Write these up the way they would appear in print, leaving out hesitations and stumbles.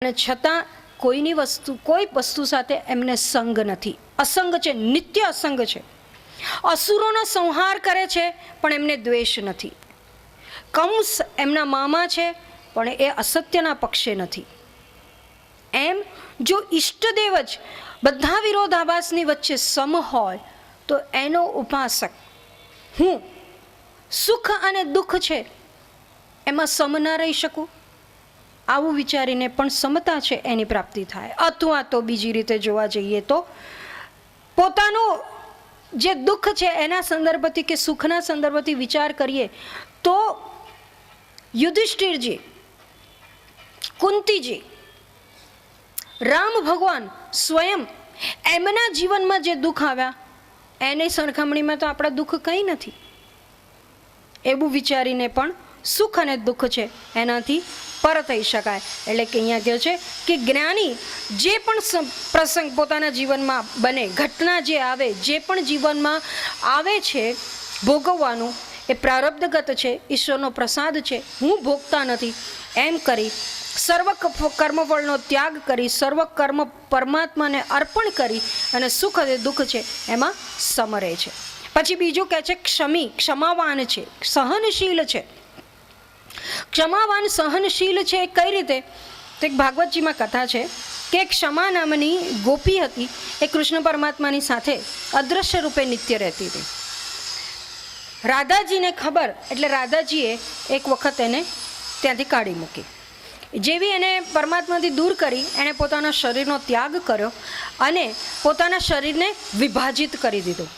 અને છતાં કોઈની વસ્તુ કોઈ વસ્તુ સાથે એમને સંગ નથી, અસંગ છે, નિત્ય અસંગ છે. અસુરોનો સંહાર કરે છે પણ એમને દ્વેષ નથી. કંસ એમના મામા છે પણ એ અસત્યના પક્ષે નથી. એમ જો ઈષ્ટદેવ જ બધા વિરોધાભાસની વચ્ચે સમ હોય તો એનો ઉપાસક હું સુખ અને દુઃખ છે એમાં સમ ના રહી શકું, આવું વિચારીને પણ સમતા છે એની પ્રાપ્તિ થાય. અથવા તો બીજી રીતે જોવા જઈએ તો પોતાનું જે દુઃખ છે એના સંદર્ભથી કે સુખના સંદર્ભથી વિચાર કરીએ તો યુધિષ્ઠિરજી, કુંતીજી, રામ ભગવાન સ્વયં એમના જીવનમાં જે દુઃખ આવ્યા એની સરખામણીમાં તો આપણા દુઃખ કંઈ નથી. એવું વિચારીને પણ સુખ અને દુઃખ છે એનાથી પર થઈ શકાય. એટલે કે અહીંયા કહે છે કે જ્ઞાની જે પણ પ્રસંગ પોતાના જીવનમાં બને, ઘટના જે આવે, જે પણ જીવનમાં આવે છે ભોગવવાનું, એ પ્રારબ્ધગત છે, ઈશ્વરનો પ્રસાદ છે, હું ભોગતા નથી એમ કરી સર્વ કર્મફળનો ત્યાગ કરી સર્વ કર્મ પરમાત્માને અર્પણ કરી અને સુખ અને દુઃખ છે એમાં સમરે છે. પછી બીજું કહે છે ક્ષમી, ક્ષમાવાન છે, સહનશીલ છે. ક્ષમાવાન સહનશીલ છે એ કઈ રીતે? તો એક ભાગવતજીમાં કથા છે કે ક્ષમા નામની ગોપી હતી, એ કૃષ્ણ પરમાત્માની સાથે અદ્રશ્ય રૂપે નિત્ય રહેતી હતી. રાધાજીને ખબર, એટલે રાધાજીએ એક વખત એને ત્યાંથી કાઢી મૂકી. જેવી એને પરમાત્માથી દૂર કરી, એણે પોતાના શરીરનો ત્યાગ કર્યો અને પોતાના શરીરને વિભાજિત કરી દીધું.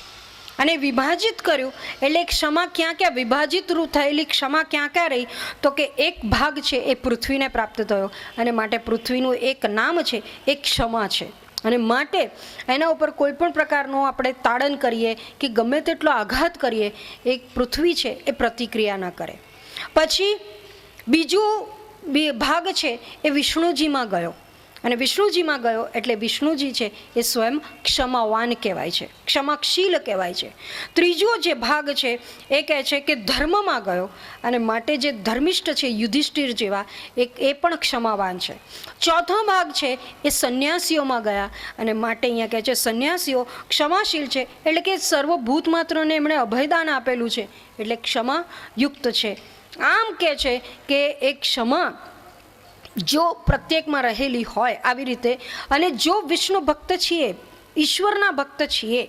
અને વિભાજિત કર્યું એટલે ક્ષમા ક્યાં ક્યાં વિભાજિત થયેલી ક્ષમા ક્યાં ક્યાં રહી? તો કે એક ભાગ છે એ પૃથ્વીને પ્રાપ્ત થયો અને માટે પૃથ્વીનું એક નામ છે એ ક્ષમા છે. અને માટે એના ઉપર કોઈ પણ પ્રકારનો આપણે તાડન કરીએ કે ગમે તેટલો આઘાત કરીએ, એક પૃથ્વી છે એ પ્રતિક્રિયા ન કરે. પછી બીજું ભાગ છે એ વિષ્ણુજીમાં ગયો, અને વિષ્ણુજીમાં ગયો એટલે વિષ્ણુજી છે એ સ્વયં ક્ષમાવાન કહેવાય છે, ક્ષમાશીલ કહેવાય છે. ત્રીજો જે ભાગ છે એ કહે છે કે ધર્મમાં ગયો, અને માટે જે ધર્મિષ્ઠ છે યુધિષ્ઠિર જેવા એ પણ ક્ષમાવાન છે. ચોથો ભાગ છે એ સંન્યાસીઓમાં ગયા, અને માટે અહીંયા કહે છે સંન્યાસીઓ ક્ષમાશીલ છે, એટલે કે સર્વભૂત માત્રને એમણે અભયદાન આપેલું છે એટલે ક્ષમાયુક્ત છે. આમ કહે છે કે એ ક્ષમા જો પ્રત્યેકમાં રહેલી હોય આવી રીતે, અને જો વિષ્ણુ ભક્ત છીએ, ઈશ્વરના ભક્ત છીએ,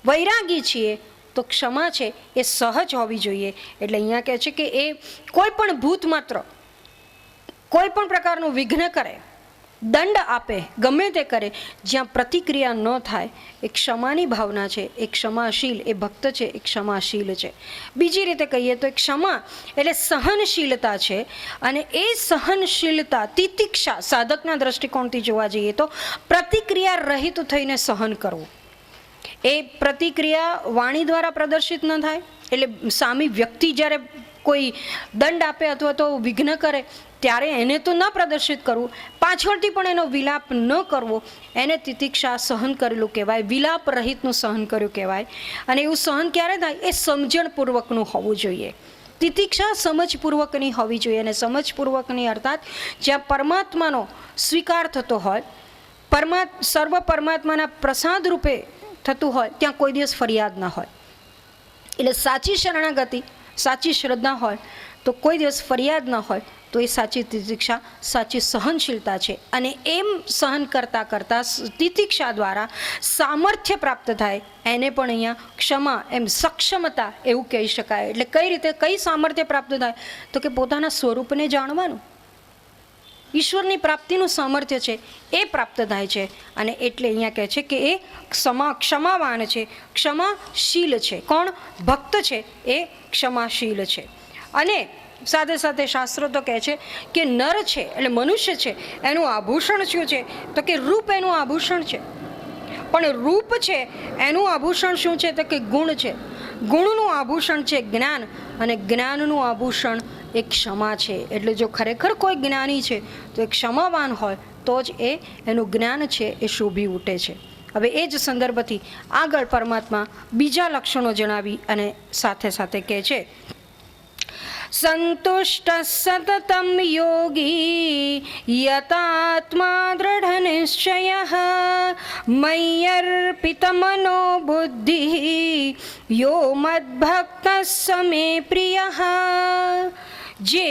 વૈરાગી છીએ, તો ક્ષમા છે એ સહજ હોવી જોઈએ. એટલે અહીંયા કહે છે કે એ કોઈ પણ ભૂત માત્ર કોઈ પણ પ્રકારનું વિઘ્ન કરે, દંડ આપે, ગમે તે કરે, જ્યાં પ્રતિક્રિયા ન થાય, એ ક્ષમાની ભાવના છે, એ ક્ષમાશીલ, એ ભક્ત છે એ ક્ષમાશીલ છે. બીજી રીતે કહીએ તો ક્ષમા એટલે સહનશીલતા છે, અને એ સહનશીલતા તિતિક્ષા સાધકના દ્રષ્ટિકોણથી જોવા જઈએ તો પ્રતિક્રિયા રહિત થઈને સહન કરવું. એ પ્રતિક્રિયા વાણી દ્વારા પ્રદર્શિત ન થાય, એટલે સામી વ્યક્તિ જ્યારે કોઈ દંડ આપે અથવા તો વિઘ્ન કરે ત્યારે એને તો ન પ્રદર્શિત કરવું, પાછળથી પણ એનો વિલાપ ન કરવો, એને તિતિક્ષા સહન કરેલું કહેવાય, વિલાપ રહિતનું સહન કર્યું કહેવાય. અને એવું સહન ક્યારે થાય? એ સમજણપૂર્વકનું હોવું જોઈએ. તિતિક્ષા સમજપૂર્વકની હોવી જોઈએ, અને સમજપૂર્વકની અર્થાત જ્યાં પરમાત્માનો સ્વીકાર થતો હોય, સર્વ પરમાત્માના પ્રસાદ રૂપે થતું હોય, ત્યાં કોઈ દિવસ ફરિયાદ ના હોય. એટલે સાચી શરણાગતિ, સાચી શ્રદ્ધા હોય તો કોઈ દિવસ ફરિયાદ ન હોય, તો એ સાચી તિતિક્ષા, સાચી સહનશીલતા છે. અને એમ સહન કરતાં કરતાં તિતિક્ષા દ્વારા સામર્થ્ય પ્રાપ્ત થાય, એને પણ અહીંયા ક્ષમા એમ સક્ષમતા એવું કહી શકાય. એટલે કઈ રીતે, કઈ સામર્થ્ય પ્રાપ્ત થાય? તો કે પોતાના સ્વરૂપને જાણવાનું, ઈશ્વરની પ્રાપ્તિનું સામર્થ્ય છે એ પ્રાપ્ત થાય છે. અને એટલે અહીંયા કહે છે કે એ ક્ષમાવાન છે, ક્ષમાશીલ છે. કોણ? ભક્ત છે એ ક્ષમાશીલ છે. અને સાથે સાથે શાસ્ત્રો તો કહે છે કે નર છે એટલે મનુષ્ય છે, એનું આભૂષણ શું છે? તો કે રૂપ એનું આભૂષણ છે. પણ રૂપ છે એનું આભૂષણ શું છે? તો કે ગુણ છે. ગુણનું આભૂષણ છે જ્ઞાન, અને જ્ઞાનનું આભૂષણ એ ક્ષમા છે. એટલે જો ખરેખર કોઈ જ્ઞાની છે તો એ ક્ષમાવાન હોય તો જ એનું જ્ઞાન છે એ શોભી ઉઠે છે. હવે એ જ સંદર્ભથી આગળ પરમાત્મા બીજા લક્ષણો જણાવી અને સાથે સાથે કહે છે સંતુષ્ટ સતતમ યોગી યતાત્મા દૃઢ નિશ્ચયઃ મય્યર્પિત મનો બુદ્ધિ યો મદ્ભક્ત મે પ્રિયઃ. જે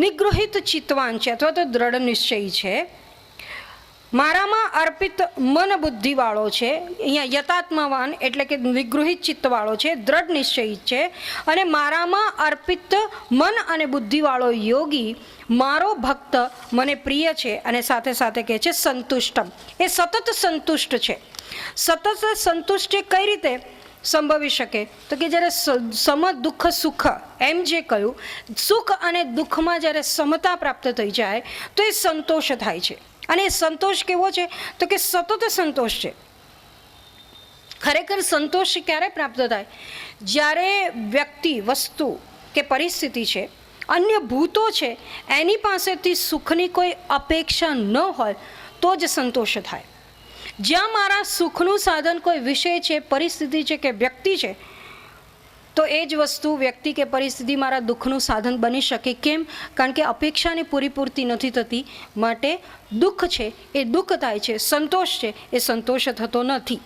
નિગૃહિત ચિત્તવાન છે અથવા તો દ્રઢ નિશ્ચય છે, મારામાં અર્પિત મન બુદ્ધિવાળો છે. અહીંયા યતાત્માવાન એટલે કે નિગૃહિત ચિત્તવાળો છે, દ્રઢ નિશ્ચયી છે, અને મારામાં અર્પિત મન અને બુદ્ધિવાળો યોગી મારો ભક્ત મને પ્રિય છે. અને સાથે સાથે કહે છે સંતુષ્ટમ, એ સતત સંતુષ્ટ છે. સતત સંતુષ્ટ કઈ રીતે સંભવી શકે? તો કે જ્યારે સમ દુઃખ સુખ એમ જે કહ્યું, સુખ અને દુઃખમાં જ્યારે સમતા પ્રાપ્ત થઈ જાય તો એ સંતોષ થાય છે. અને એ સંતોષ કેવો છે? તો કે સતત સંતોષ છે. ખરેખર સંતોષ ક્યારે પ્રાપ્ત થાય? જ્યારે વ્યક્તિ, વસ્તુ કે પરિસ્થિતિ છે, અન્ય ભૂતો છે, એની પાસેથી સુખની કોઈ અપેક્ષા ન હોય તો જ સંતોષ થાય. જ્યાં મારા સુખનું સાધન કોઈ વિષય છે, પરિસ્થિતિ છે કે વ્યક્તિ છે, તો એ જ વસ્તુ, વ્યક્તિ કે પરિસ્થિતિ મારા દુઃખનું સાધન બની શકે. કેમ? કારણ કે અપેક્ષાની પૂરી નથી થતી, માટે દુઃખ છે એ દુઃખ થાય છે, સંતોષ છે એ સંતોષ થતો નથી.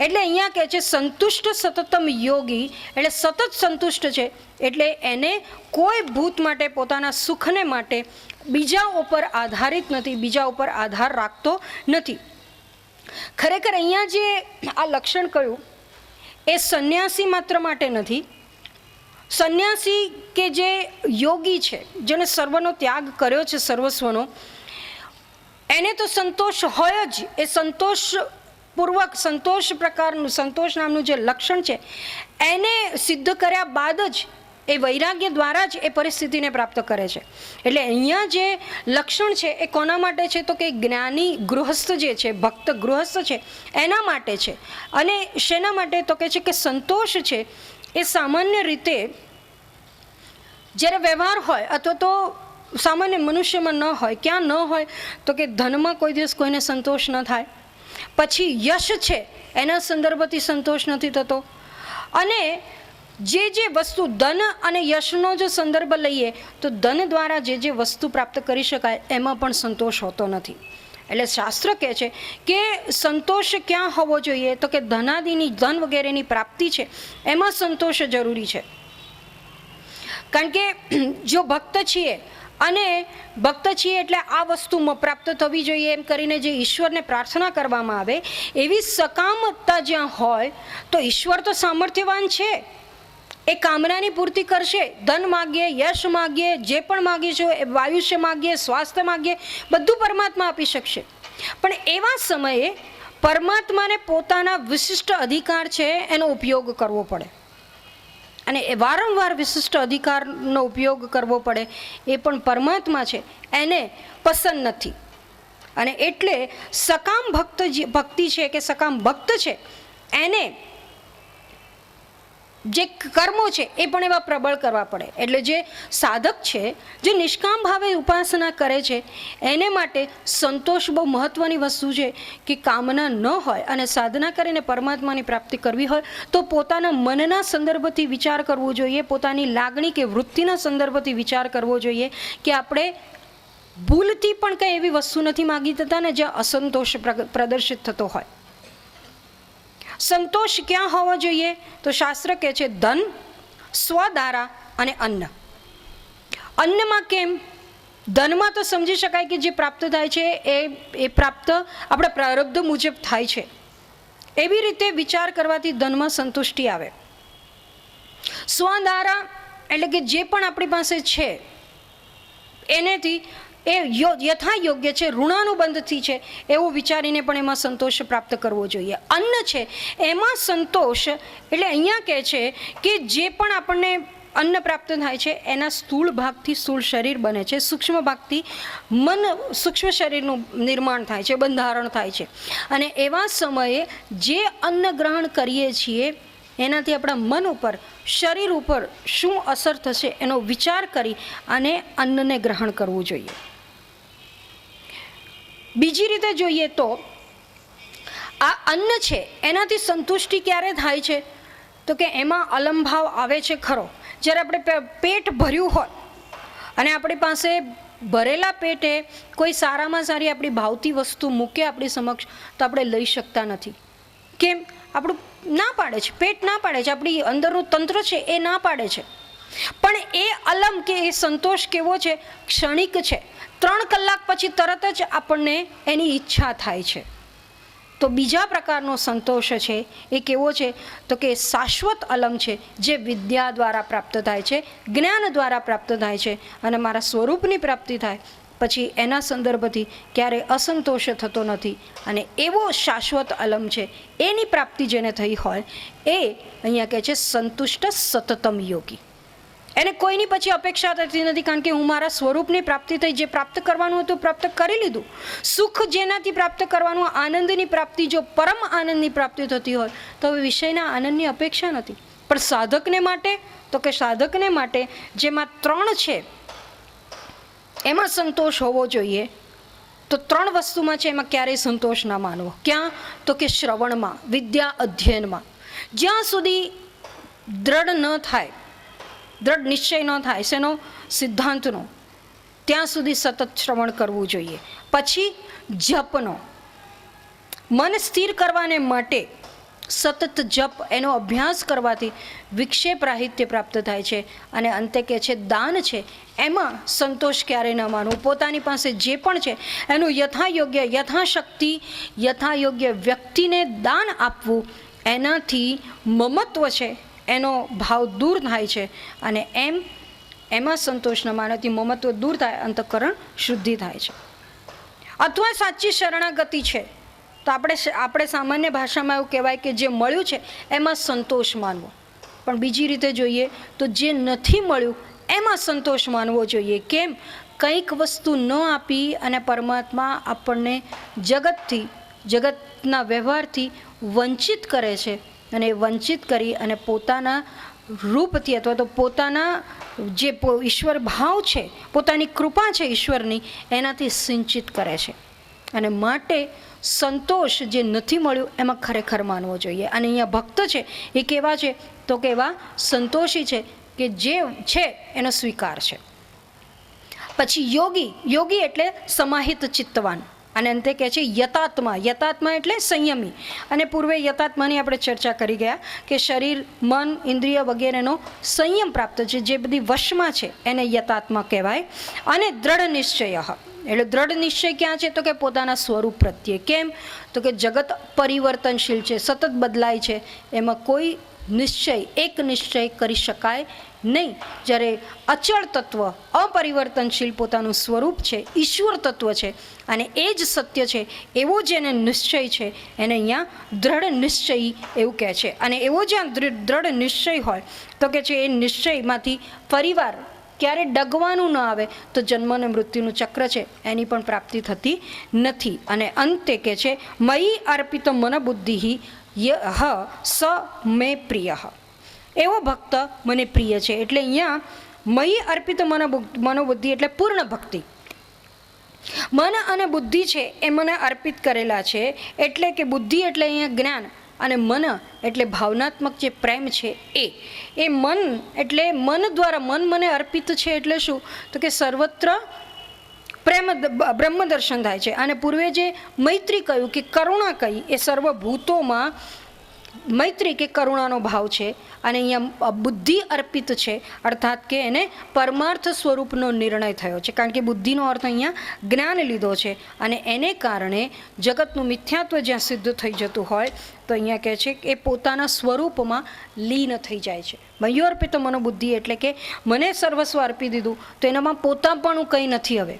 એટલે અહીંયા કહે છે સંતુષ્ટ સતતમ યોગી, એટલે સતત સંતુષ્ટ છે, એટલે એને કોઈ ભૂત માટે, પોતાના સુખને માટે બીજા ઉપર આધારિત નથી, બીજા ઉપર આધાર રાખતો નથી. ખરેખર અહીંયા જે આ લક્ષણ કહ્યું એ સંન્યાસી માત્ર માટે નથી. સંન્યાસી કે જે યોગી છે, જેને સર્વનો ત્યાગ કર્યો છે, સર્વસ્વનો, એને તો સંતોષ હોય જ. એ સંતોષપૂર્વક, સંતોષ પ્રકારનું, સંતોષ નામનું જે લક્ષણ છે એને સિદ્ધ કર્યા બાદ જ એ વૈરાગ્ય દ્વારા જ એ પરિસ્થિતિને પ્રાપ્ત કરે છે. એટલે અહીંયા જે લક્ષણ છે એ કોના માટે છે? તો કે જ્ઞાની ગૃહસ્થ જે છે, ભક્ત ગૃહસ્થ છે, એના માટે છે. અને શેના માટે? તો કે છે કે સંતોષ છે એ સામાન્ય રીતે જ્યારે વ્યવહાર હોય અથવા તો સામાન્ય મનુષ્યમાં ન હોય. ક્યાં ન હોય? તો કે ધનમાં કોઈ દિવસ કોઈને સંતોષ ન થાય. પછી યશ છે એના સંદર્ભથી સંતોષ નથી થતો. અને જે વસ્તુ, ધન અને યશનો જો સંદર્ભ લઈએ તો ધન દ્વારા જે વસ્તુ પ્રાપ્ત કરી શકાય એમાં પણ સંતોષ હોતો નથી. એટલે શાસ્ત્ર કહે છે કે સંતોષ ક્યાં હોવો જોઈએ? તો કે ધનાદિની, ધન વગેરેની પ્રાપ્તિ છે એમાં સંતોષ જરૂરી છે. કારણ કે જો ભક્ત છીએ, અને ભક્ત છીએ એટલે આ વસ્તુ પ્રાપ્ત થવી જોઈએ એમ કરીને જે ઈશ્વરને પ્રાર્થના કરવામાં આવે, એવી સકામતા જ્યાં હોય તો ઈશ્વર તો સામર્થ્યવાન છે, એ કામનાની પૂર્તિ કરશે. ધન માગીએ, યશ માગીએ, જે પણ માગીશું, એ આયુષ્ય માગીએ, સ્વાસ્થ્ય માગીએ, બધું પરમાત્મા આપી શકશે. પણ એવા સમયે પરમાત્માને પોતાના વિશિષ્ટ અધિકાર છે એનો ઉપયોગ કરવો પડે. અને એ વારંવાર વિશિષ્ટ અધિકારનો ઉપયોગ કરવો પડે એ પણ પરમાત્મા છે એને પસંદ નથી. અને એટલે સકામ ભક્તિ છે કે સકામ ભક્ત છે એને જે કર્મો છે એ પણ એવા પ્રબળ કરવા પડે. એટલે જે સાધક છે, જે નિષ્કામ ભાવે ઉપાસના કરે છે, એને માટે સંતોષ બહુ મહત્ત્વની વસ્તુ છે. કે કામના ન હોય અને સાધના કરીને પરમાત્માની પ્રાપ્તિ કરવી હોય તો પોતાના મનના સંદર્ભથી વિચાર કરવો જોઈએ, પોતાની લાગણી કે વૃત્તિના સંદર્ભથી વિચાર કરવો જોઈએ કે આપણે ભૂલથી પણ કંઈ એવી વસ્તુ નથી માગી થતા ને જ્યાં અસંતોષ પ્રદર્શિત થતો હોય. સંતોષ ક્યાં હોવો જોઈએ? તો શાસ્ત્ર કહે છે ધન, સ્વદારા અને અન્ન. અન્નમાં કેમ? ધનમાં તો સમજી શકાય કે જે પ્રાપ્ત થાય છે એ પ્રાપ્ત આપણા પ્રારબ્ધ મુજબ થાય છે. એવી રીતે વિચાર કરવાથી ધનમાં સંતુષ્ટિ આવે. સ્વદારા એટલે કે જે પણ આપણી પાસે છે એનેથી એ યથા યોગ્ય છે, ઋણાનુબંધથી છે એવું વિચારીને પણ એમાં સંતોષ પ્રાપ્ત કરવો જોઈએ. અન્ન છે એમાં સંતોષ એટલે અહીંયા કહે છે કે જે પણ આપણને અન્ન પ્રાપ્ત થાય છે એના સ્થૂળ ભાગથી સ્થૂળ શરીર બને છે, સૂક્ષ્મ ભાગથી મન, સૂક્ષ્મ શરીરનું નિર્માણ થાય છે, બંધારણ થાય છે. અને એવા સમયે જે અન્ન ગ્રહણ કરીએ છીએ એનાથી આપણા મન ઉપર, શરીર ઉપર શું અસર થશે એનો વિચાર કરી અને અન્નને ગ્રહણ કરવું જોઈએ. બીજી રીતે જોઈએ તો આ અન્ન છે એનાથી સંતુષ્ટિ ક્યારે થાય છે? તો કે એમાં અલંભાવ આવે છે ખરો, જ્યારે આપણે પેટ ભર્યું હોય અને આપણી પાસે ભરેલા પેટે કોઈ સારામાં સારી આપણી ભાવતી વસ્તુ મૂકે આપણી સમક્ષ તો આપણે લઈ શકતા નથી. કેમ? આપણું ના પાડે છે, પેટ ના પાડે છે, આપણી અંદરનું તંત્ર છે એ ના પાડે છે. પણ એ અલમ કે એ સંતોષ કેવો છે? ક્ષણિક છે. 3 કલાક પછી તરત જ આપણને એની ઈચ્છા થાય છે. તો બીજા પ્રકારનો સંતોષ છે એ કેવો છે? તો કે શાશ્વત અલમ છે, જે વિદ્યા દ્વારા પ્રાપ્ત થાય છે, જ્ઞાન દ્વારા પ્રાપ્ત થાય છે, અને મારા સ્વરૂપની પ્રાપ્તિ થાય પછી એના સંદર્ભથી ક્યારેય અસંતોષ થતો નથી. અને એવો શાશ્વત અલમ છે, એની પ્રાપ્તિ જેને થઈ હોય એ અહીંયા કહે છે સંતુષ્ટ સતતમ યોગી. એને કોઈની પછી અપેક્ષા થતી નથી, કારણ કે હું મારા સ્વરૂપની પ્રાપ્તિ થઈ, જે પ્રાપ્ત કરવાનું હતું પ્રાપ્ત કરી લીધું. સુખ જેનાથી પ્રાપ્ત કરવાનું, આનંદની પ્રાપ્તિ, જો પરમ આનંદની પ્રાપ્તિ થતી હોય તો હવે વિષયના આનંદની અપેક્ષા નથી. પણ સાધકને માટે તો કે સાધકને માટે જેમાં 3 છે એમાં સંતોષ હોવો જોઈએ. તો 3 વસ્તુમાં છે, એમાં ક્યારેય સંતોષ ના માનવો. ક્યાં? તો કે શ્રવણમાં, વિદ્યા અધ્યયનમાં. જ્યાં સુધી દ્રઢ ન થાય, દ્રઢ નિશ્ચય ન થાય શેનો? સિદ્ધાંતનો, ત્યાં સુધી સતત શ્રવણ કરવું જોઈએ. પછી જપનો, મન સ્થિર કરવાને માટે સતત જપ, એનો અભ્યાસ કરવાથી વિક્ષેપ રાહિત્ય પ્રાપ્ત થાય છે. અને અંતે કે છે દાન છે, એમાં સંતોષ ક્યારેય ન માનવું. પોતાની પાસે જે પણ છે એનું યથાયોગ્ય, યથાશક્તિ, યથાયોગ્ય વ્યક્તિને દાન આપવું. એનાથી મમત્વ છે એનો ભાવ દૂર થાય છે. અને એમાં સંતોષ ન માનવાથી મમત્વ દૂર થાય, અંતઃકરણ શુદ્ધિ થાય છે. અથવા સાચી શરણાગતિ છે તો આપણે સામાન્ય ભાષામાં એવું કહેવાય કે જે મળ્યું છે એમાં સંતોષ માનવો. પણ બીજી રીતે જોઈએ તો જે નથી મળ્યું એમાં સંતોષ માનવો જોઈએ. કેમ? કંઈક વસ્તુ ન આપી અને પરમાત્મા આપણને જગતના વ્યવહારથી વંચિત કરે છે. અને વંચિત કરી અને પોતાના રૂપથી અથવા તો પોતાના જે ઈશ્વર ભાવ છે, પોતાની કૃપા છે ઈશ્વરની, એનાથી સિંચિત કરે છે. અને માટે સંતોષ જે નથી મળ્યું એમાં ખરેખર માનવો જોઈએ. અને અહીંયા ભક્ત છે એ કેવા છે? તો કે એવા સંતોષી છે કે જે છે એનો સ્વીકાર છે. પછી યોગી એટલે સમાહિત ચિત્તવાન. અને અંતે કહે છે યતાત્મા એટલે સંયમી. અને પૂર્વે યતાત્માની આપણે ચર્ચા કરી ગયા કે શરીર, મન, ઇન્દ્રિય વગેરેનો સંયમ પ્રાપ્ત છે, જે બધી વશમાં છે એને યતાત્મા કહેવાય. અને દ્રઢ નિશ્ચય, એટલે દ્રઢ નિશ્ચય ક્યાં છે? તો કે પોતાના સ્વરૂપ પ્રત્યે. કેમ? તો કે જગત પરિવર્તનશીલ છે, સતત બદલાય છે, એમાં કોઈ નિશ્ચય, એક નિશ્ચય કરી શકાય નહીં. જ્યારે અચળ તત્વ, અપરિવર્તનશીલ પોતાનું સ્વરૂપ છે, ઈશ્વર તત્વ છે, અને એ જ સત્ય છે, એવો જેને નિશ્ચય છે એને અહીંયા દ્રઢ નિશ્ચયી એવું કહે છે. અને એવો જ્યાં દ્રઢ નિશ્ચય હોય તો કે છે એ નિશ્ચયમાંથી ફરીવાર ક્યારે ડગવાનું ન આવે તો જન્મ અને મૃત્યુનું ચક્ર છે એની પણ પ્રાપ્તિ થતી નથી. અને અંતે કે છે મયી અર્પિત મન બુદ્ધિ યહ સ મે પ્રિય. એવો ભક્ત મને પ્રિય છે. એટલે અહીંયા મયી અર્પિત મનોબુદ્ધિ એટલે પૂર્ણ ભક્તિ. મન અને બુદ્ધિ છે એ મને અર્પિત કરેલા છે. એટલે કે બુદ્ધિ એટલે અહીંયા જ્ઞાન, અને મન એટલે ભાવનાત્મક જે પ્રેમ છે એ મન એટલે મન દ્વારા મન મને અર્પિત છે. એટલે શું? તો કે સર્વત્ર બ્રહ્મ દર્શન થાય છે. અને પૂર્વે જે મૈત્રી કહ્યું કે કરુણા કહી, એ સર્વભૂતોમાં મૈત્રી કે કરુણાનો ભાવ છે. અને અહીંયા બુદ્ધિ અર્પિત છે, અર્થાત કે એને પરમાર્થ સ્વરૂપનો નિર્ણય થયો છે. કારણ કે બુદ્ધિનો અર્થ અહીંયા જ્ઞાન લીધો છે. અને એને કારણે જગતનું મિથ્યાત્વ જ્યાં સિદ્ધ થઈ જતું હોય તો અહીંયા કહે છે કે એ પોતાના સ્વરૂપમાં લીન થઈ જાય છે. મયોઅર્પિત મનોબુદ્ધિ એટલે કે મને સર્વસ્વ અર્પી દીધું તો એનામાં પોતાપણું કંઈ નથી હવે.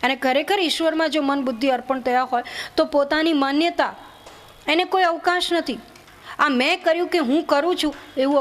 અને ખરેખર ઈશ્વરમાં જો મન બુદ્ધિ અર્પણ થયા હોય તો પોતાની માન્યતા એને કોઈ અવકાશ નથી. આ મેં કર્યું કે હું કરું છું એવું